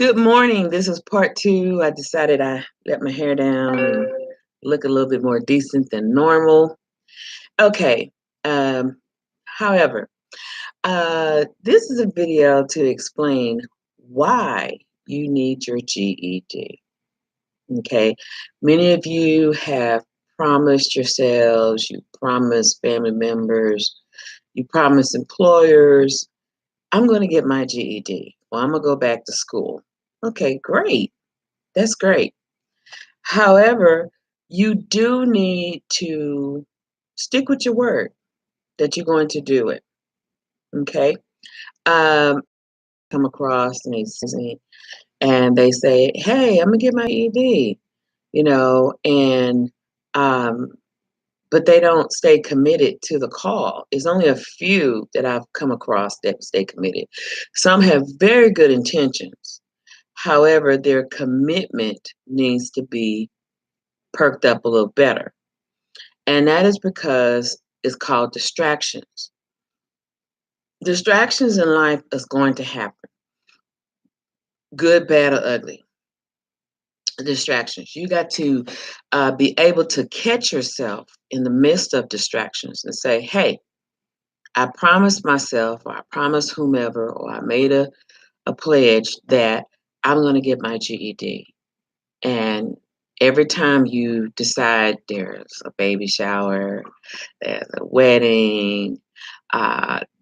Good morning. This is part two. I decided I let my hair down and look a little bit more decent than normal. Okay. Um, however, this is a video to explain why you need your GED. Okay. Many of you have promised yourselves, you promised family members, you promised employers, I'm going to get my GED. Well, I'm going to go back to school. Okay, great. That's great. However, you do need to stick with your word that you're going to do it. Okay. Um, come across and they say, "Hey, I'm gonna get my ED," and um, but they don't stay committed to the call. It's only a few that I've come across that stay committed. Some have very good intentions. However, their commitment needs to be perked up a little better. And that is because it's called distractions. Distractions in life is going to happen, good, bad, or ugly. Distractions. You got to be able to catch yourself in the midst of distractions and say, hey, I promised myself, or I promised whomever, or I made a pledge that I'm going to get my GED. And every time you decide there's a baby shower, there's a wedding,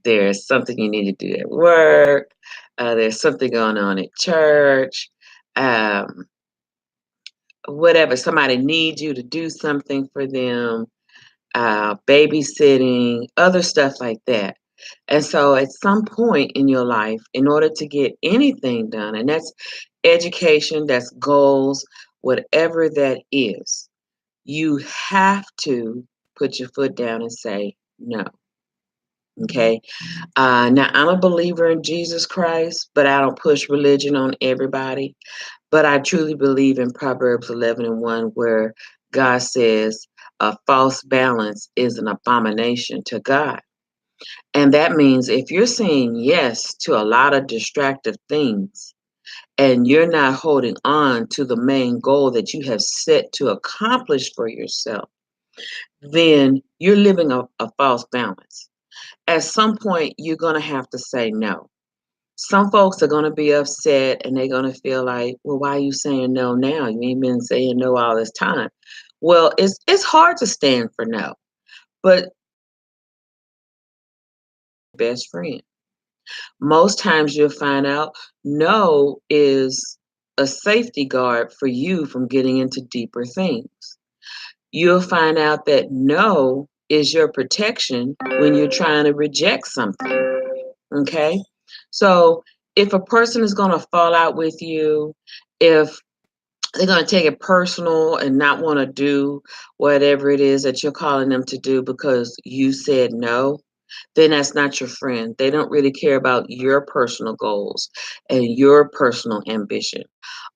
there's something you need to do at work, there's something going on at church, um, whatever, somebody needs you to do something for them, babysitting, other stuff like that. And so at some point in your life, in order to get anything done, and that's education, that's goals, whatever that is, you have to put your foot down and say no. Okay. Now, I'm a believer in Jesus Christ, but I don't push religion on everybody. But I truly believe in Proverbs 11:1, where God says a false balance is an abomination to God. And that means if you're saying yes to a lot of distractive things and you're not holding on to the main goal that you have set to accomplish for yourself, then you're living a false balance. At some point, you're going to have to say no. Some folks are going to be upset and they're going to feel like, well, why are you saying no now? You ain't been saying no all this time. Well, it's hard to stand for no, but best friend. Most times you'll find out no is a safety guard for you from getting into deeper things. You'll find out that no is your protection when you're trying to reject something. Okay? So if a person is going to fall out with you, if they're going to take it personal and not want to do whatever it is that you're calling them to do because you said no, then that's not your friend. They don't really care about your personal goals and your personal ambition.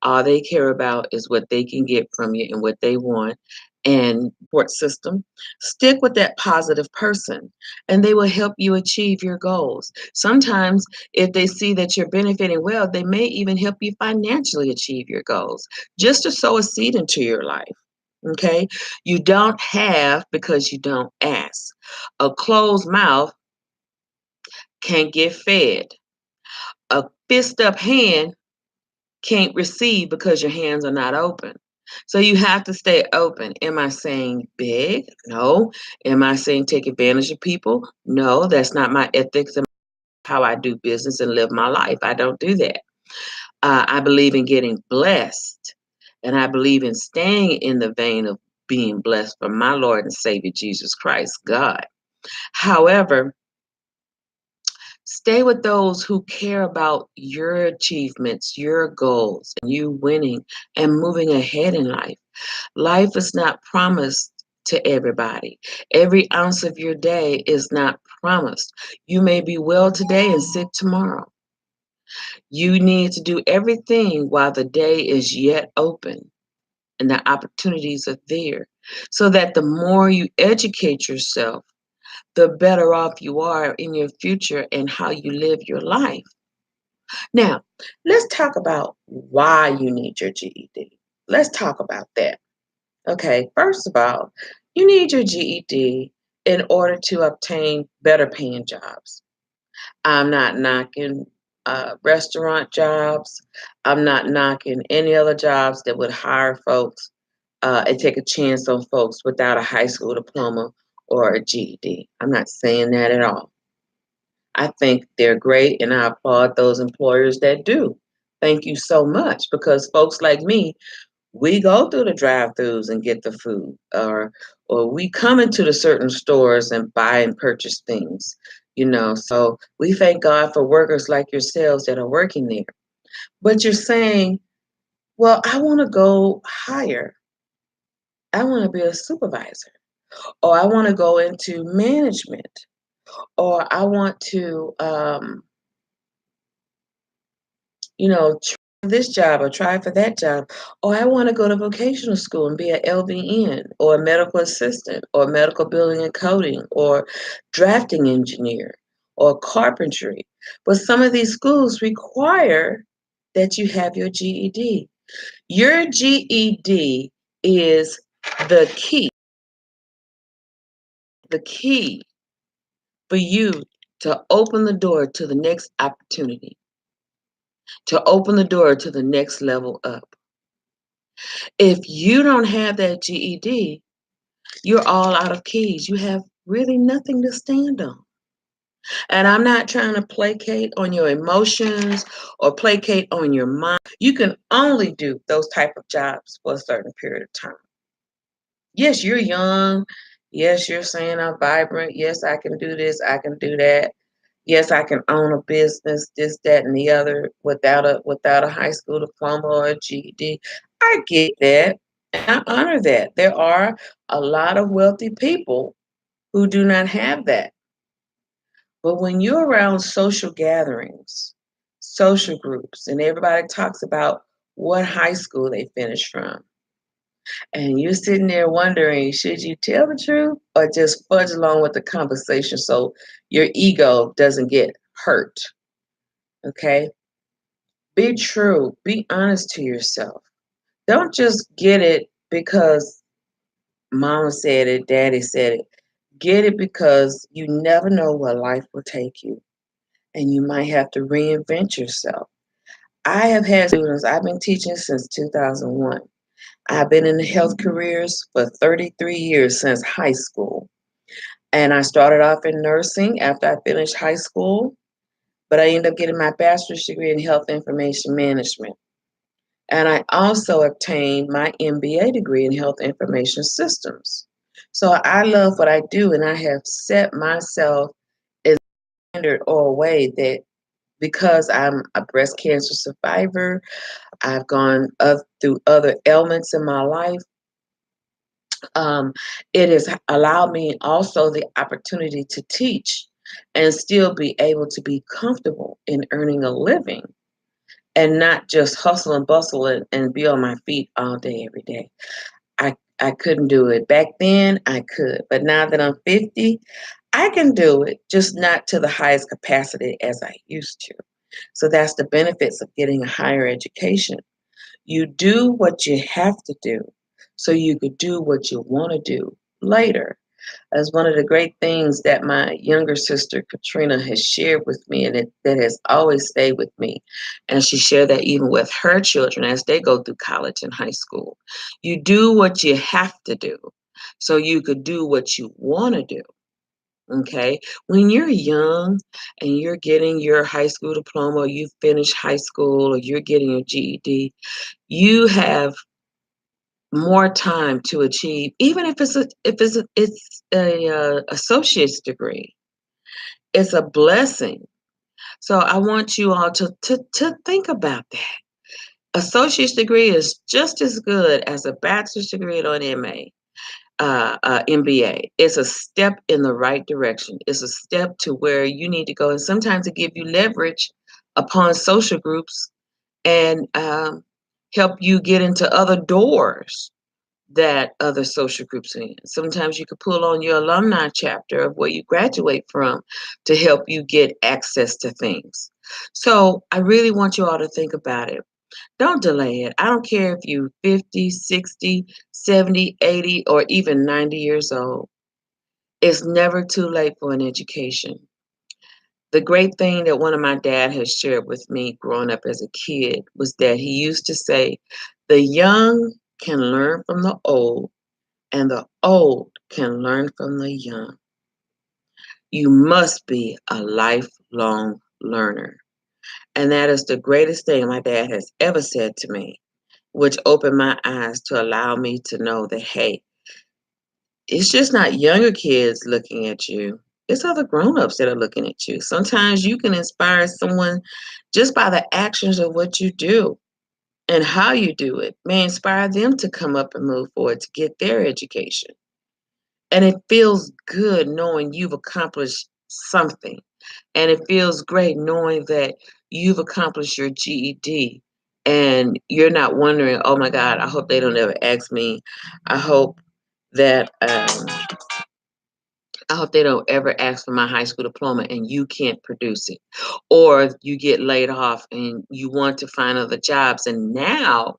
All they care about is what they can get from you and what they want. And support system, stick with that positive person and they will help you achieve your goals. Sometimes, if they see that you're benefiting well, they may even help you financially achieve your goals just to sow a seed into your life. Okay? You don't have because you don't ask. A closed mouth can't get fed. A fist up hand can't receive because your hands are not open. So you have to stay open. Am I saying big? No. Am I saying take advantage of people? No, that's not my ethics and how I do business and live my life. I don't do that. I believe in getting blessed, and I believe in staying in the vein of being blessed from my Lord and Savior Jesus Christ, God. However, stay with those who care about your achievements, your goals, and you winning and moving ahead in life. Life is not promised to everybody. Every ounce of your day is not promised. You may be well today and sick tomorrow. You need to do everything while the day is yet open and the opportunities are there, so that the more you educate yourself, the better off you are in your future and how you live your life. Now, let's talk about why you need your GED. Let's talk about that. Okay, first of all, you need your GED in order to obtain better paying jobs. I'm not knocking restaurant jobs. I'm not knocking any other jobs that would hire folks and take a chance on folks without a high school diploma or a GED. I'm not saying that at all. I think they're great and I applaud those employers that do. Thank you so much because folks like me, we go through the drive-throughs and get the food or we come into the certain stores and buy and purchase things, so we thank God for workers like yourselves that are working there. But you're saying, well, I want to go higher. I want to be a supervisor, or I want to go into management, or I want to try this job or try for that job. Or I want to go to vocational school and be an LVN or a medical assistant or medical building and coding or drafting engineer or carpentry. But some of these schools require that you have your GED. Your GED is the key for you to open the door to the next opportunity, to open the door to the next level up. If you don't have that GED, you're all out of keys. You have really nothing to stand on. And I'm not trying to placate on your emotions or placate on your mind. You can only do those type of jobs for a certain period of time. Yes, you're young. Yes, you're saying I'm vibrant. Yes, I can do this. I can do that. Yes, I can own a business, this, that, and the other without a high school diploma or a GED. I get that, and I honor that. There are a lot of wealthy people who do not have that. But when you're around social gatherings, social groups, and everybody talks about what high school they finished from, and you're sitting there wondering, should you tell the truth or just fudge along with the conversation so your ego doesn't get hurt? Okay? Be true. Be honest to yourself. Don't just get it because mama said it, daddy said it. Get it because you never know where life will take you and you might have to reinvent yourself. I have had students, I've been teaching since 2001. I've been in the health careers for 33 years since high school. And I started off in nursing after I finished high school, but I ended up getting my bachelor's degree in health information management. And I also obtained my MBA degree in health information systems. So I love what I do, and I have set myself a standard or a way that because I'm a breast cancer survivor, I've gone up through other ailments in my life. Um, it has allowed me also the opportunity to teach and still be able to be comfortable in earning a living and not just hustle and bustle and be on my feet all day, every day. I couldn't do it. Back then, I could. But now that I'm 50, I can do it, just not to the highest capacity as I used to. So that's the benefits of getting a higher education. You do what you have to do so you could do what you want to do later. As one of the great things that my younger sister Katrina has shared with me, and that has always stayed with me, and she shared that even with her children as they go through college and high school. You do what you have to do so you could do what you want to do. Okay, when you're young and you're getting your high school diploma, or you finish high school, or you're getting your GED, you have more time to achieve, even if it's a associate's degree. It's a blessing. So I want you all to think about that. Associate's degree is just as good as a bachelor's degree or an MBA. It's a step in the right direction. It's a step to where you need to go, and sometimes it give you leverage upon social groups and help you get into other doors that other social groups are in. Sometimes you could pull on your alumni chapter of where you graduate from to help you get access to things. So I really want you all to think about it. Don't delay it. I don't care if you're 50, 60, 70, 80, or even 90 years old. It's never too late for an education. The great thing that one of my dad has shared with me growing up as a kid was that he used to say, the young can learn from the old, and the old can learn from the young. You must be a lifelong learner. And that is the greatest thing my dad has ever said to me, which opened my eyes to allow me to know that, hey, it's just not younger kids looking at you. It's other grown-ups that are looking at you. Sometimes you can inspire someone just by the actions of what you do and how you do it may inspire them to come up and move forward to get their education. And it feels good knowing you've accomplished something. And it feels great knowing that you've accomplished your GED and you're not wondering, oh my God, I hope they don't ever ask me. I hope that I hope they don't ever ask for my high school diploma and you can't produce it. Or you get laid off and you want to find other jobs. And now,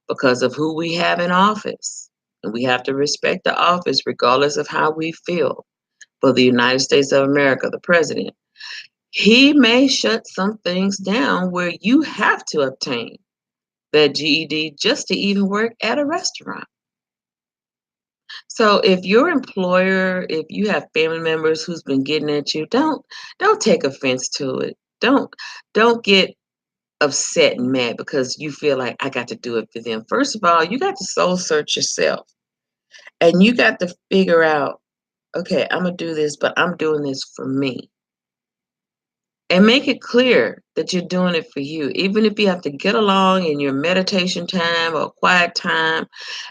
because of who we have in office, and we have to respect the office regardless of how we feel, for the United States of America, the president, he may shut some things down where you have to obtain that GED just to even work at a restaurant. So if your employer, if you have family members who's been getting at you, don't take offense to it. Don't get upset and mad because you feel like I got to do it for them. First of all, you got to soul search yourself and you got to figure out, okay, I'm gonna do this, but I'm doing this for me. And make it clear that you're doing it for you, even if you have to get along in your meditation time or quiet time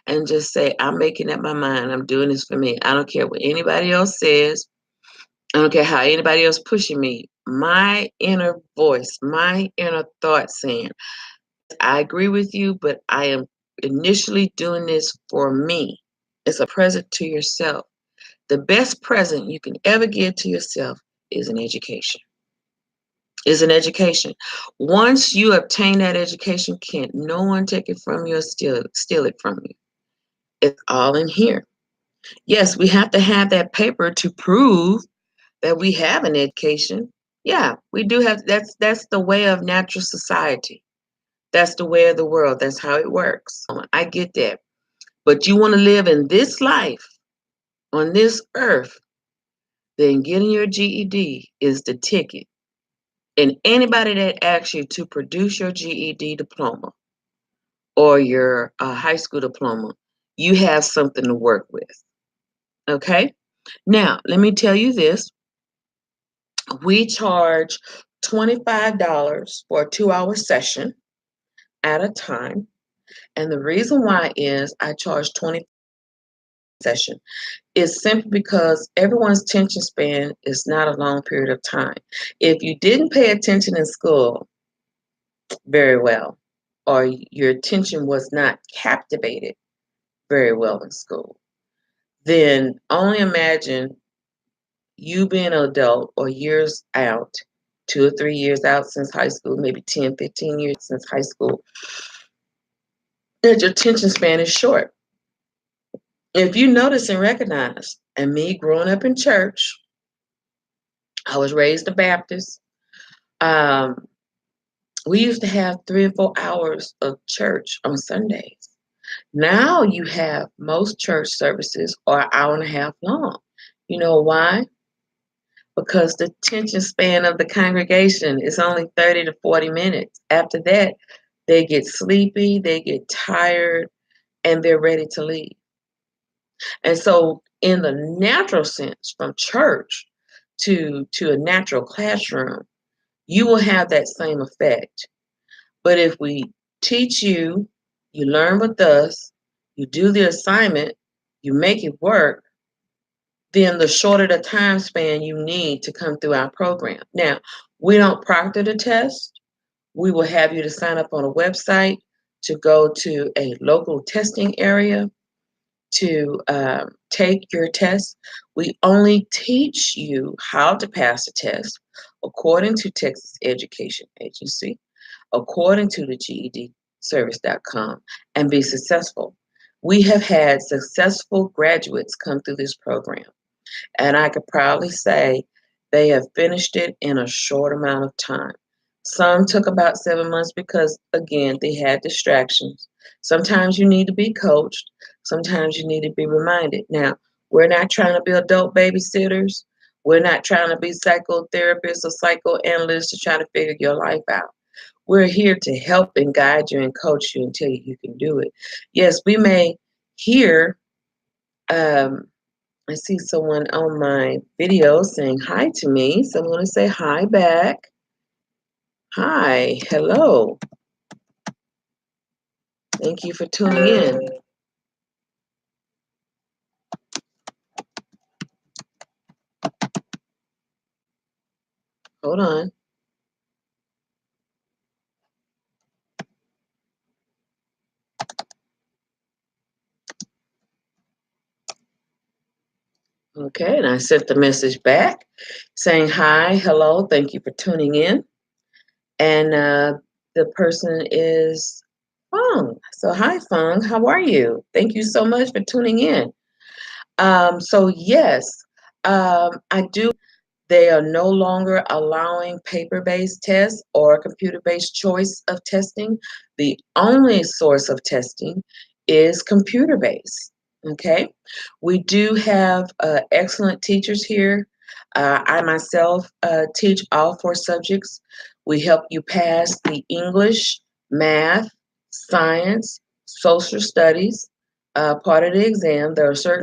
and just say, I'm making up my mind. I'm doing this for me. I don't care what anybody else says. I don't care how anybody else pushing me. My inner voice, my inner thought saying, I agree with you, but I am initially doing this for me. It's a present to yourself. The best present you can ever give to yourself is an education. Is an education. Once you obtain that education, can't no one take it from you or steal it from you. It's all in here. Yes, we have to have that paper to prove that we have an education. Yeah, we do have that's the way of natural society. That's the way of the world. That's how it works. I get that. But you want to live in this life on this earth, then getting your GED is the ticket. And anybody that asks you to produce your GED diploma or your high school diploma, you have something to work with. Okay? Now, let me tell you this. We charge $25 for a 2-hour session at a time. And the reason why is I charge 20 session is simply because everyone's attention span is not a long period of time. If you didn't pay attention in school very well, or your attention was not captivated very well in school, then only imagine you being an adult or years out, 2 or 3 years out since high school, maybe 10, 15 years since high school, that your attention span is short. If you notice and recognize, and me growing up in church, I was raised a Baptist. Um, we used to have 3 or 4 hours of church on Sundays. Now you have most church services are an hour and a half long. You know why? Because the attention span of the congregation is only 30 to 40 minutes. After that, they get sleepy, they get tired, and they're ready to leave. And so, in the natural sense, from church to a natural classroom, you will have that same effect. But if we teach you, you learn with us, you do the assignment, you make it work, then the shorter the time span you need to come through our program. Now, we don't proctor the test. We will have you to sign up on a website to go to a local testing area. to take your test. We only teach you how to pass the test according to Texas Education Agency, according to the GEDservice.com, and be successful. We have had successful graduates come through this program, and I could proudly say they have finished it in a short amount of time. Some took about 7 months because, again, they had distractions. Sometimes you need to be coached, sometimes you need to be reminded. Now, we're not trying to be adult babysitters, we're not trying to be psychotherapists or psychoanalysts to try to figure your life out. We're here to help and guide you and coach you and tell you you can do it. Yes, we may hear um, I see someone on my video saying hi to me, so I'm going to say hi back. Hi, hello. Thank you for tuning in. Hold on. Okay, and I sent the message back saying hi, hello, thank you for tuning in. And the person is Fong. So, hi, Fong, how are you? Thank you so much for tuning in. Yes, I do. They are no longer allowing paper-based tests or computer-based choice of testing. The only source of testing is computer-based. Okay, we do have excellent teachers here. I myself teach all 4 subjects. We help you pass the English, math, science, social studies part of the exam. There are certain